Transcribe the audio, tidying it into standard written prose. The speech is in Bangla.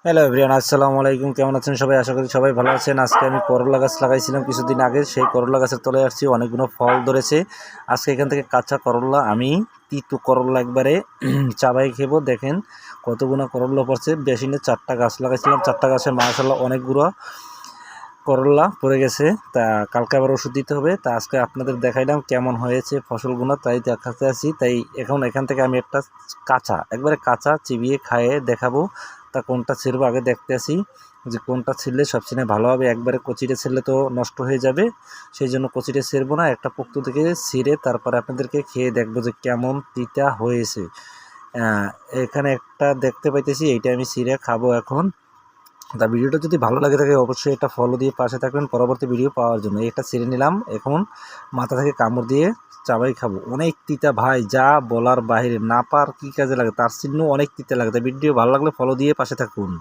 হ্যালো এভরিওয়ান, আসসালামু আলাইকুম। কেমন আছেন সবাই? আশা করি সবাই ভালো আছেন। আজকে আমি করলা গাছ লাগাইছিলাম কিছুদিন আগে, সেই করলা গাছের তলায় আসছি, অনেকগুলো ফল ধরেছে। আজকে এখান থেকে কাঁচা করলা আমি তিতো করলা একবারে চাবাই খেবো। দেখেন কতগুলো করলা পড়ছে, বেশি না 4টা গাছ লাগাইছিলাম, 4টা গাছে মাশাআল্লাহ অনেকগুলো করলা পড়ে গেছে। তা কালকে আবার ওষুধ দিতে হবে। তা আজকে আপনাদের দেখাইলাম কেমন হয়েছে ফসলগুলো, তাই দেখাতে আসি। তাই এখন এখান থেকে আমি একটা একবারে কাঁচা চিবিয়ে খাইয়ে দেখাবো। তা কোনটা ছিঁড়বো আগে দেখতে আসি, যে কোনটা ছিঁড়লে সবচেয়ে ভালো হবে। একবারে কচিটা ছিঁড়লে তো নষ্ট হয়ে যাবে, সেই জন্য কচিটা ছিঁড়বো না, একটা পোক্ত থেকে ছিঁড়ে তারপরে আপনাদেরকে খেয়ে দেখবো যে কেমন তিতা হয়েছে। এখানে একটা দেখতে পাইতেছি, এইটা আমি ছিঁড়ে খাবো এখন। তা ভিডিওটা যদি ভালো লাগে থাকে অবশ্যই এটা ফলো দিয়ে পাশে থাকবেন পরবর্তী ভিডিও পাওয়ার জন্য। এটা ছেড়ে নিলাম, এখন মাথা থেকে কামড় দিয়ে চাবাই খাবো। অনেক তিতা ভাই, যা বলার বাইরে, না পার কি কাজে লাগে, তার চিহ্ন অনেক তিতা লাগে। তা ভিডিও ভালো লাগলে ফলো দিয়ে পাশে থাকুন।